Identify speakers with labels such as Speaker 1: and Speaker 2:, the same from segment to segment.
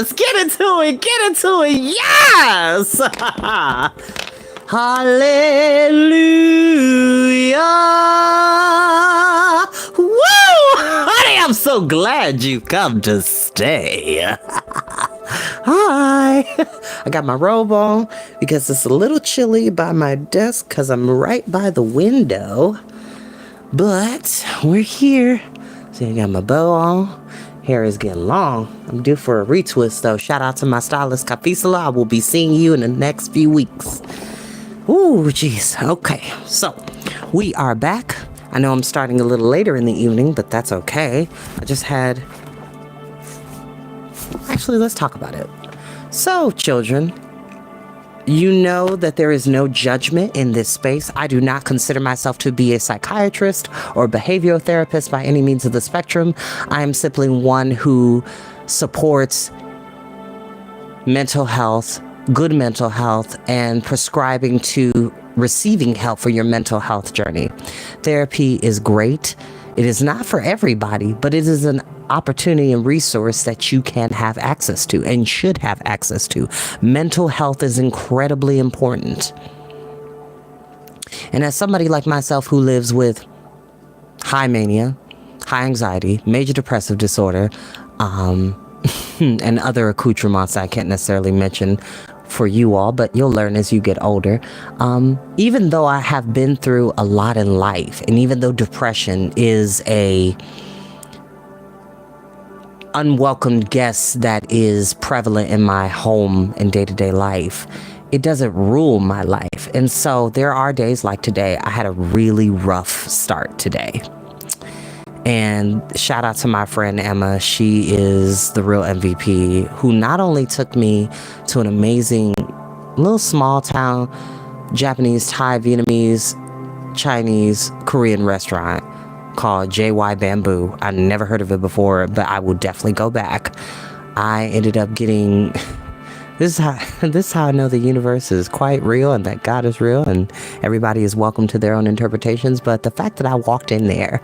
Speaker 1: Yes! Get into it! Get into it! Yes! Hallelujah! Woo! Honey, I'm so glad you come to stay. Hi! I got my robe on because it's a little chilly by my desk because I'm right by the window. But we're here. See, I got my bow on. Hair is getting long. I'm due for a retwist though. Shout out to my stylist, Kafisala. I will be seeing you in the next few weeks. Ooh, jeez. Okay, so we are back. I know I'm starting a little later in the evening, but that's okay. I just had... Actually, let's talk about it. So, children, you know that there is no judgment in this space. I do not consider myself to be a psychiatrist or behavioral therapist by any means of the spectrum. I am simply one who supports mental health, good mental health, and prescribing to receiving help for your mental health journey. Therapy is great. It is not for everybody, but it is an opportunity and resource that you can have access to and should have access to. Mental health is incredibly important. And as somebody like myself who lives with high mania, high anxiety, major depressive disorder, and other accoutrements I can't necessarily mention for you all, but you'll learn as you get older. Even though I have been through a lot in life, and even though depression is a unwelcomed guest that is prevalent in my home and day-to-day life, it doesn't rule my life. And so there are days like today. I had a really rough start today. And shout out to my friend Emma. She is the real MVP, who not only took me to an amazing little small town Japanese, Thai, Vietnamese, Chinese, Korean restaurant called JY Bamboo. I never heard of it before, but I will definitely go back. I ended up getting... This is how I know the universe is quite real and that God is real and everybody is welcome to their own interpretations. But the fact that I walked in there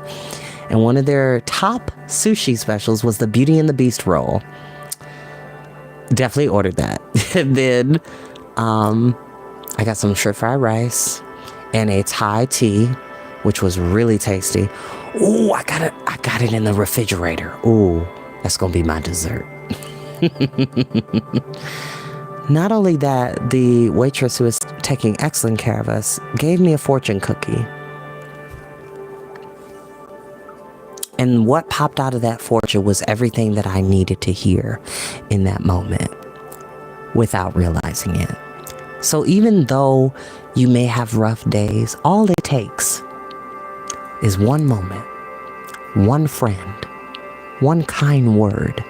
Speaker 1: and one of their top sushi specials was the Beauty and the Beast roll. Definitely ordered that. And then I got some shrimp fried rice and a Thai tea, which was really tasty. Ooh, I got it in the refrigerator. Ooh, that's gonna be my dessert. Not only that, the waitress who was taking excellent care of us gave me a fortune cookie. And what popped out of that fortune was everything that I needed to hear in that moment without realizing it. So even though you may have rough days, all it takes is one moment, one friend, one kind word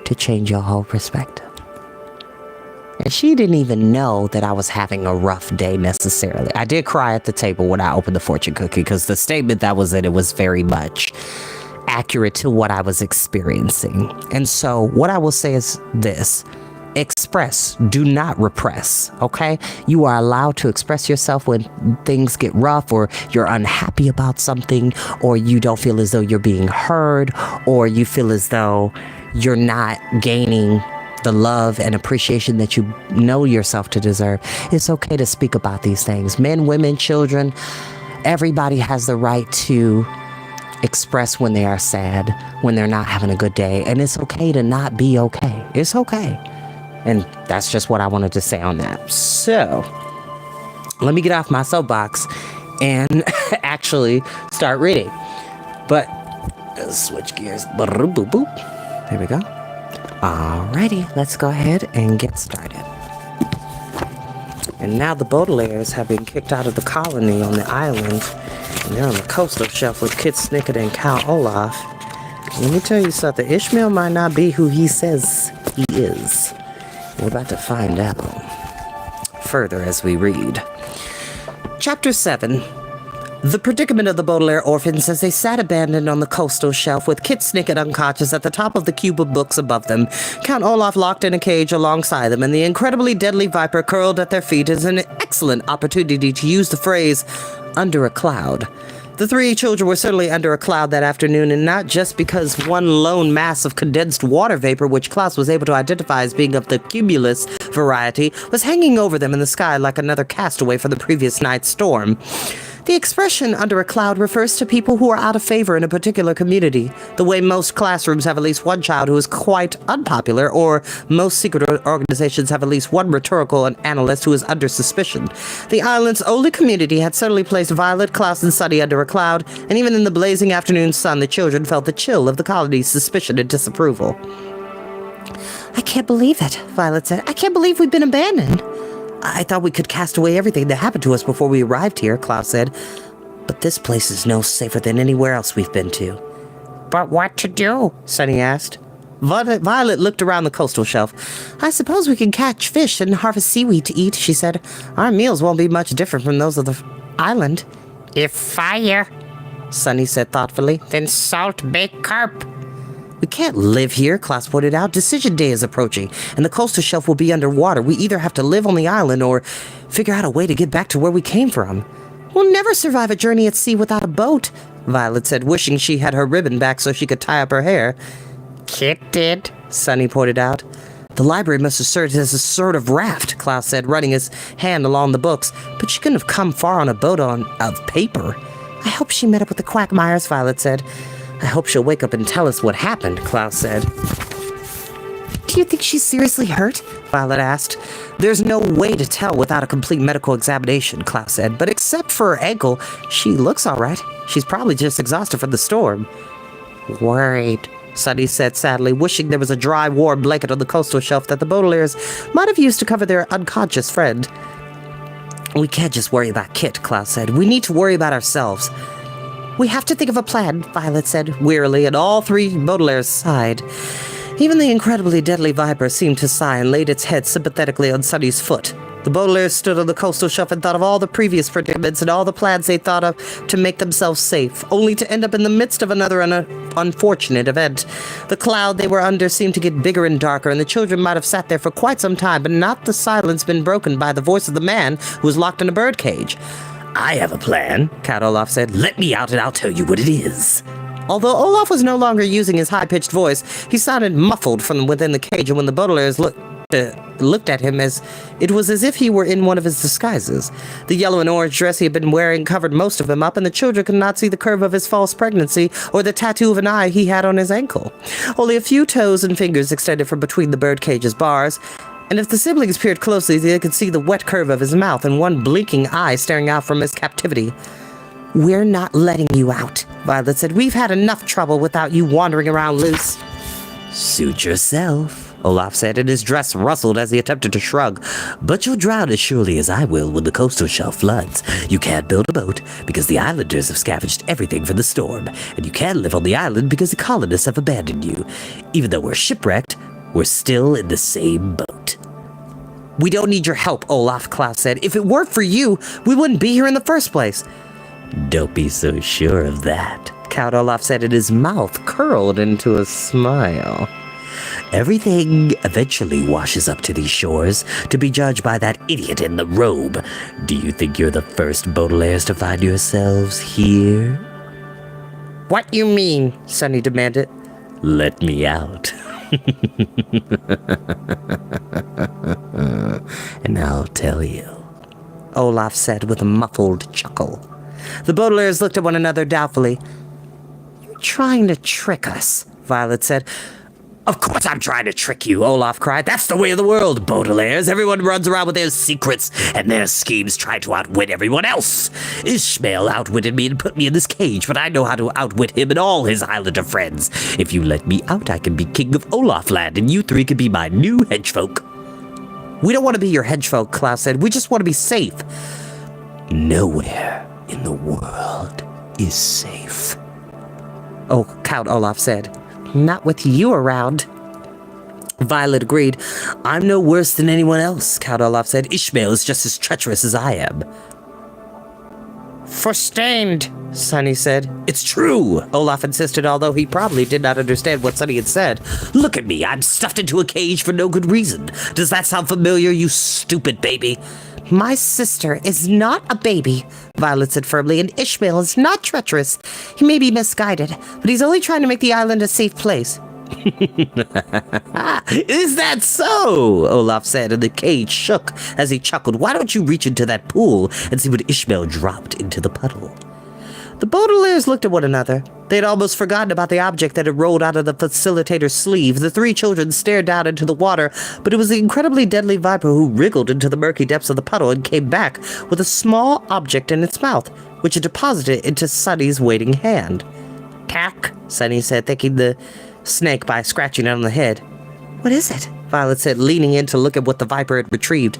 Speaker 1: to change your whole perspective. And she didn't even know that I was having a rough day necessarily. I did cry at the table when I opened the fortune cookie because the statement that was in it was very much accurate to what I was experiencing. And so what I will say is this: express, do not repress, okay? You are allowed to express yourself when things get rough or you're unhappy about something or you don't feel as though you're being heard or you feel as though you're not gaining the love and appreciation that you know yourself to deserve. It's okay to speak about these things. Men, women, children, everybody has the right to express when they are sad, when they're not having a good day. And it's okay to not be okay. It's okay. And that's just what I wanted to say on that. So let me get off my soapbox and actually start reading. But let's switch gears. There we go. Alrighty, let's go ahead and get started. And now the Baudelaires have been kicked out of the colony on the island, and they're on the coastal shelf with Kit Snicket and Count Olaf. Let me tell you something, Ishmael might not be who he says he is. We're about to find out further as we read. Chapter 7. The predicament of the Baudelaire orphans as they sat abandoned on the coastal shelf with Kit Snicket unconscious at the top of the cube of books above them, Count Olaf locked in a cage alongside them, and the incredibly deadly viper curled at their feet is an excellent opportunity to use the phrase, under a cloud. The three children were certainly under a cloud that afternoon, and not just because one lone mass of condensed water vapor, which Klaus was able to identify as being of the cumulus variety, was hanging over them in the sky like another castaway from the previous night's storm. The expression under a cloud refers to people who are out of favor in a particular community, the way most classrooms have at least one child who is quite unpopular, or most secret organizations have at least one rhetorical analyst who is under suspicion. The island's only community had suddenly placed Violet, Klaus, and Sunny under a cloud, and even in the blazing afternoon sun, the children felt the chill of the colony's suspicion and disapproval. "I can't believe it," Violet said. "I can't believe we've been abandoned." "I thought we could cast away everything that happened to us before we arrived here," Klaus said. "But this place is no safer than anywhere else we've been to." "But what to do?" Sunny asked. Violet looked around the coastal shelf. "I suppose we can catch fish and harvest seaweed to eat," she said. "Our meals won't be much different from those of the island." "If fire," Sunny said thoughtfully, "then salt-baked carp." "We can't live here," Klaus pointed out. "Decision day is approaching, and the coastal shelf will be underwater. We either have to live on the island or figure out a way to get back to where we came from." "We'll never survive a journey at sea without a boat," Violet said, wishing she had her ribbon back so she could tie up her hair. "Kit did," Sunny pointed out. "The library must have served as a sort of raft," Klaus said, running his hand along the books. "But she couldn't have come far on a boat of paper." "I hope she met up with the Quagmires," Violet said. "I hope she'll wake up and tell us what happened," Klaus said. "Do you think she's seriously hurt?" Violet asked. "There's no way to tell without a complete medical examination," Klaus said. "But except for her ankle, she looks all right. She's probably just exhausted from the storm." "Worried," Sunny said sadly, wishing there was a dry, warm blanket on the coastal shelf that the Baudelaires might have used to cover their unconscious friend. "We can't just worry about Kit," Klaus said. "We need to worry about ourselves." "We have to think of a plan," Violet said wearily, and all three Baudelaires sighed. Even the incredibly deadly viper seemed to sigh and laid its head sympathetically on Sunny's foot. The Baudelaires stood on the coastal shelf and thought of all the previous predicaments and all the plans they thought of to make themselves safe, only to end up in the midst of another unfortunate event. The cloud they were under seemed to get bigger and darker, and the children might have sat there for quite some time, but not the silence been broken by the voice of the man who was locked in a birdcage. "I have a plan," Count Olaf said. "Let me out and I'll tell you what it is." Although Olaf was no longer using his high-pitched voice, he sounded muffled from within the cage, and when the Baudelaires looked at him, it was as if he were in one of his disguises. The yellow and orange dress he had been wearing covered most of him up, and the children could not see the curve of his false pregnancy or the tattoo of an eye he had on his ankle. Only a few toes and fingers extended from between the birdcage's bars, and if the siblings peered closely, they could see the wet curve of his mouth and one blinking eye staring out from his captivity. "We're not letting you out," Violet said. "We've had enough trouble without you wandering around loose." "Suit yourself," Olaf said, and his dress rustled as he attempted to shrug. "But you'll drown as surely as I will when the coastal shelf floods. You can't build a boat because the islanders have scavenged everything for the storm, and you can't live on the island because the colonists have abandoned you. Even though we're shipwrecked, we're still in the same boat." "We don't need your help," Olaf, Klaus said. "If it weren't for you, we wouldn't be here in the first place." "Don't be so sure of that," Count Olaf said, and his mouth curled into a smile. "Everything eventually washes up to these shores, to be judged by that idiot in the robe. Do you think you're the first Baudelaires to find yourselves here?" "What you mean?" Sunny demanded. "Let me out." "And I'll tell you," Olaf said with a muffled chuckle. The Baudelaires looked at one another doubtfully. "You're trying to trick us," Violet said. "Of course I'm trying to trick you," Olaf cried. "That's the way of the world, Baudelaires. Everyone runs around with their secrets and their schemes trying to outwit everyone else. Ishmael outwitted me and put me in this cage, but I know how to outwit him and all his islander friends. If you let me out, I can be king of Olafland, and you three can be my new hedgefolk." "We don't want to be your hedgefolk," Klaus said. "We just want to be safe." "Nowhere in the world is safe," Count Olaf said. "Not with you around." Violet agreed. "I'm no worse than anyone else," Count Olaf said. "Ishmael is just as treacherous as I am." Forstained, Sonny said. It's true, Olaf insisted, although he probably did not understand what Sonny had said. Look at me, I'm stuffed into a cage for no good reason. Does that sound familiar, you stupid baby? My sister is not a baby, Violet said firmly, and Ishmael is not treacherous. He may be misguided, but he's only trying to make the island a safe place. Is that so? Olaf said, and the cage shook as he chuckled. Why don't you reach into that pool and see what Ishmael dropped into the puddle? The Baudelaires looked at one another. They had almost forgotten about the object that had rolled out of the facilitator's sleeve. The three children stared down into the water, but it was the incredibly deadly viper who wriggled into the murky depths of the puddle and came back with a small object in its mouth, which it deposited into Sonny's waiting hand. Tack, Sonny said, thanking the snake by scratching it on the head. What is it? Violet said, leaning in to look at what the viper had retrieved.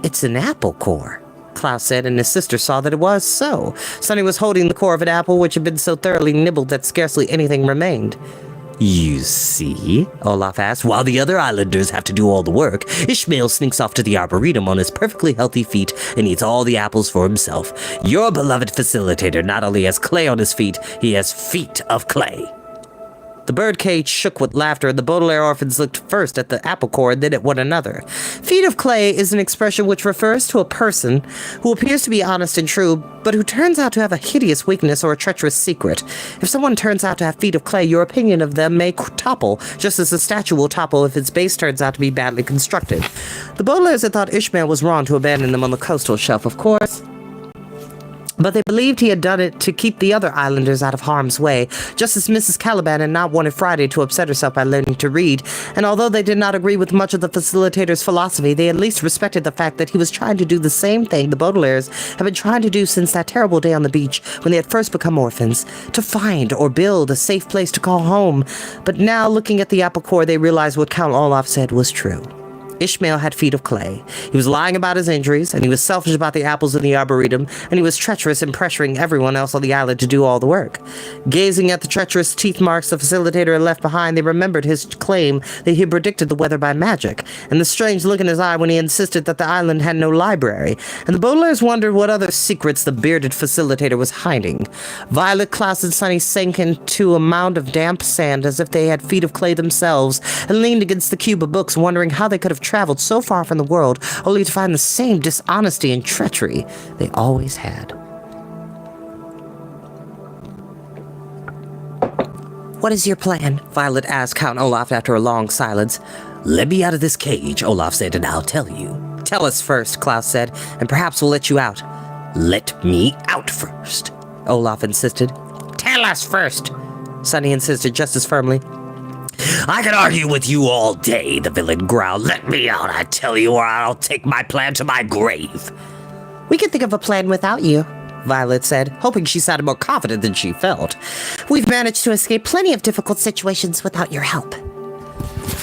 Speaker 1: It's an apple core, Klaus said, and his sister saw that it was so. Sonny was holding the core of an apple which had been so thoroughly nibbled that scarcely anything remained. You see, Olaf asked, while the other islanders have to do all the work, Ishmael sneaks off to the arboretum on his perfectly healthy feet and eats all the apples for himself. Your beloved facilitator not only has clay on his feet, he has feet of clay. The birdcage shook with laughter, and the Baudelaire orphans looked first at the apple core and then at one another. Feet of clay is an expression which refers to a person who appears to be honest and true, but who turns out to have a hideous weakness or a treacherous secret. If someone turns out to have feet of clay, your opinion of them may topple, just as a statue will topple if its base turns out to be badly constructed. The Baudelaires had thought Ishmael was wrong to abandon them on the coastal shelf, of course, but they believed he had done it to keep the other islanders out of harm's way, just as Mrs. Caliban had not wanted Friday to upset herself by learning to read, and although they did not agree with much of the facilitator's philosophy, they at least respected the fact that he was trying to do the same thing the Baudelaires had been trying to do since that terrible day on the beach when they had first become orphans, to find or build a safe place to call home. But now, looking at the apple core, they realized what Count Olaf said was true. Ishmael had feet of clay. He was lying about his injuries, and he was selfish about the apples in the arboretum, and he was treacherous in pressuring everyone else on the island to do all the work. Gazing at the treacherous teeth marks the facilitator had left behind, they remembered his claim that he had predicted the weather by magic, and the strange look in his eye when he insisted that the island had no library, and the Baudelaires wondered what other secrets the bearded facilitator was hiding. Violet, Klaus, and Sonny sank into a mound of damp sand as if they had feet of clay themselves, and leaned against the cube of books, wondering how they could have traveled so far from the world only to find the same dishonesty and treachery they always had. What is your plan? Violet asked Count Olaf after a long silence. Let me out of this cage, Olaf said, and I'll tell you. Tell us first, Klaus said, and perhaps we'll let you out. Let me out first, Olaf insisted. Tell us first, Sonny insisted just as firmly. I can argue with you all day, the villain growled. Let me out, I tell you, or I'll take my plan to my grave. We can think of a plan without you, Violet said, hoping she sounded more confident than she felt. We've managed to escape plenty of difficult situations without your help.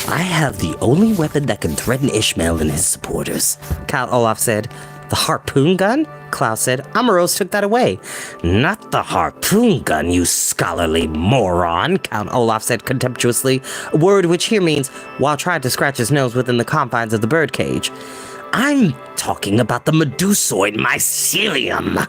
Speaker 1: I have the only weapon that can threaten Ishmael and his supporters, Count Olaf said. The harpoon gun? Klaus said. Amoros took that away. Not the harpoon gun, you scholarly moron, Count Olaf said contemptuously, a word which here means while trying to scratch his nose within the confines of the birdcage. I'm talking about the medusoid mycelium.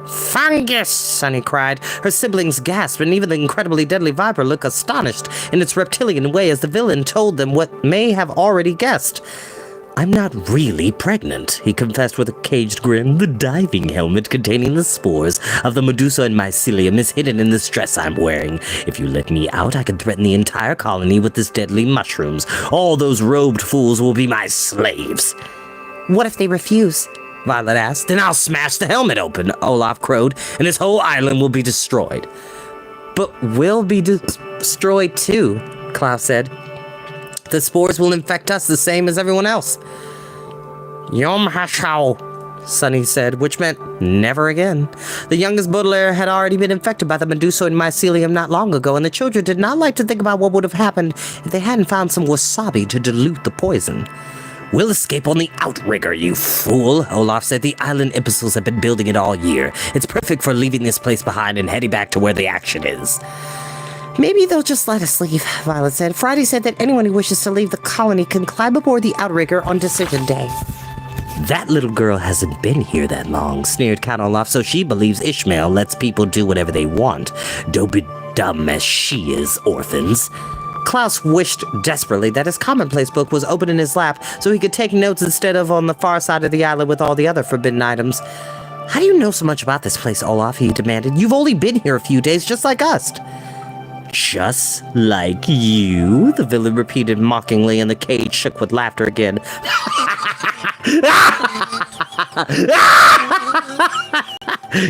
Speaker 1: Fungus, Sonny cried. Her siblings gasped, and even the incredibly deadly viper looked astonished in its reptilian way as the villain told them what may have already guessed. I'm not really pregnant, he confessed with a caged grin. The diving helmet containing the spores of the medusoid mycelium is hidden in this dress I'm wearing. If you let me out, I can threaten the entire colony with this deadly mushrooms. All those robed fools will be my slaves. What if they refuse? Violet asked. Then I'll smash the helmet open, Olaf crowed, and this whole island will be destroyed. But we'll be destroyed too, Klaus said. The spores will infect us the same as everyone else. Yom Hashao, Sonny said, which meant never again. The youngest Baudelaire had already been infected by the medusoid mycelium not long ago, and the children did not like to think about what would have happened if they hadn't found some wasabi to dilute the poison. We'll escape on the outrigger, you fool, Olaf said. The island imbeciles have been building it all year. It's perfect for leaving this place behind and heading back to where the action is. Maybe they'll just let us leave, Violet said. Friday said that anyone who wishes to leave the colony can climb aboard the outrigger on decision day. That little girl hasn't been here that long, sneered Count Olaf, so she believes Ishmael lets people do whatever they want. Don't be dumb as she is, orphans. Klaus wished desperately that his commonplace book was open in his lap so he could take notes instead of on the far side of the island with all the other forbidden items. How do you know so much about this place, Olaf? He demanded. You've only been here a few days, just like us. Just like you, the villain repeated mockingly, and the cage shook with laughter again.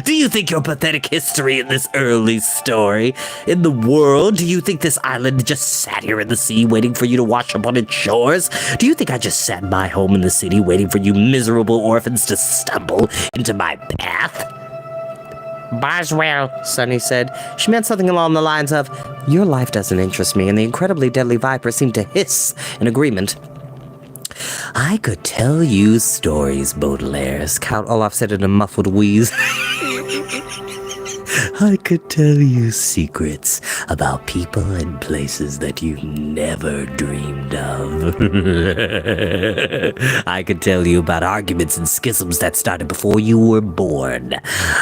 Speaker 1: Do you think your pathetic history in this early story in the world? Do you think this island just sat here in the sea waiting for you to wash up on its shores? Do you think I just sat in my home in the city waiting for you miserable orphans to stumble into my path? Boswell, Sunny said. She meant something along the lines of, your life doesn't interest me, and the incredibly deadly viper seemed to hiss in agreement. I could tell you stories, Baudelaire, Count Olaf said in a muffled wheeze. I could tell you secrets about people and places that you've never dreamed of. I could tell you about arguments and schisms that started before you were born.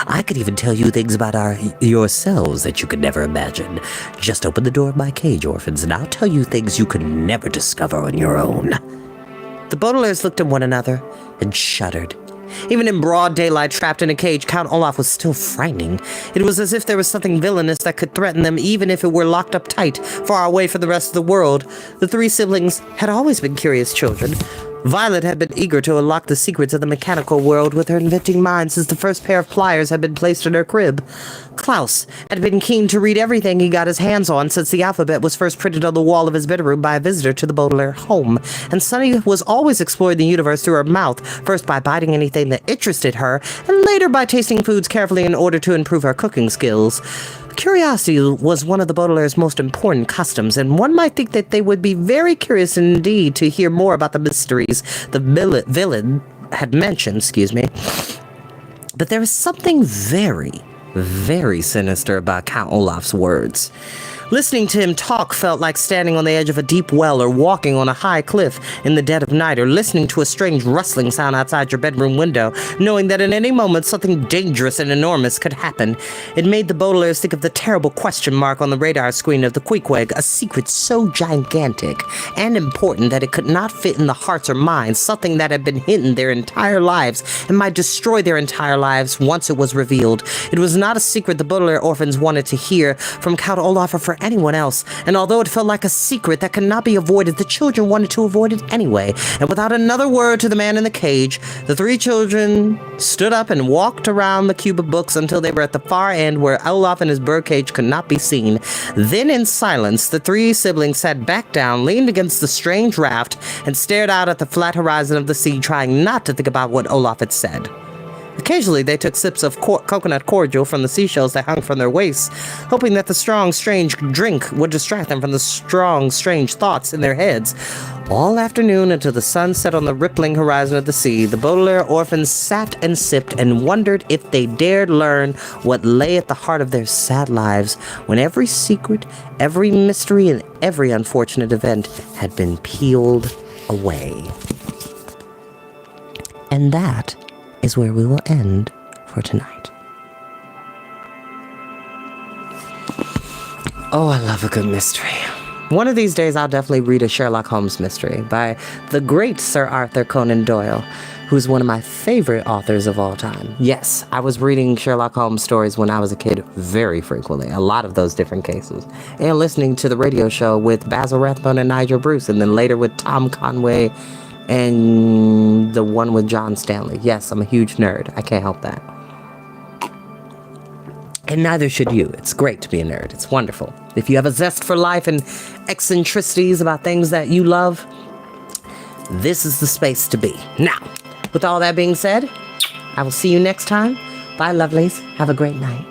Speaker 1: I could even tell you things about yourselves that you could never imagine. Just open the door of my cage, orphans, and I'll tell you things you could never discover on your own. The Baudelaires looked at one another and shuddered. Even in broad daylight, trapped in a cage, Count Olaf was still frightening. It was as if there was something villainous that could threaten them, even if it were locked up tight, far away from the rest of the world. The three siblings had always been curious children. Violet had been eager to unlock the secrets of the mechanical world with her inventing mind since the first pair of pliers had been placed in her crib. Klaus had been keen to read everything he got his hands on since the alphabet was first printed on the wall of his bedroom by a visitor to the Baudelaire home, and Sunny was always exploring the universe through her mouth, first by biting anything that interested her, and later by tasting foods carefully in order to improve her cooking skills. Curiosity was one of the Baudelaire's most important customs, and one might think that they would be very curious indeed to hear more about the mysteries the villain had mentioned, But there is something very, very sinister about Count Olaf's words. Listening to him talk felt like standing on the edge of a deep well or walking on a high cliff in the dead of night, or listening to a strange rustling sound outside your bedroom window, knowing that at any moment something dangerous and enormous could happen. It made the Baudelaires think of the terrible question mark on the radar screen of the Queequeg, a secret so gigantic and important that it could not fit in the hearts or minds, something that had been hidden their entire lives and might destroy their entire lives once it was revealed. It was not a secret the Baudelaire orphans wanted to hear from Count Olaf or for anyone else, and although it felt like a secret that could not be avoided, the children wanted to avoid it anyway, and without another word to the man in the cage, the three children stood up and walked around the cube of books until they were at the far end where Olaf and his birdcage could not be seen. Then in silence, the three siblings sat back down, leaned against the strange raft, and stared out at the flat horizon of the sea, trying not to think about what Olaf had said. Occasionally, they took sips of coconut cordial from the seashells that hung from their waists, hoping that the strong, strange drink would distract them from the strong, strange thoughts in their heads. All afternoon until the sun set on the rippling horizon of the sea, the Baudelaire orphans sat and sipped and wondered if they dared learn what lay at the heart of their sad lives, when every secret, every mystery, and every unfortunate event had been peeled away. And that is where we will end for tonight. Oh, I love a good mystery. One of these days, I'll definitely read a Sherlock Holmes mystery by the great Sir Arthur Conan Doyle, who's one of my favorite authors of all time. Yes, I was reading Sherlock Holmes stories when I was a kid very frequently, a lot of those different cases, and listening to the radio show with Basil Rathbone and Nigel Bruce, and then later with Tom Conway and the one with John Stanley. Yes, I'm a huge nerd. I can't help that. And neither should you. It's great to be a nerd. It's wonderful. If you have a zest for life and eccentricities about things that you love, this is the space to be. Now, with all that being said, I will see you next time. Bye, lovelies. Have a great night.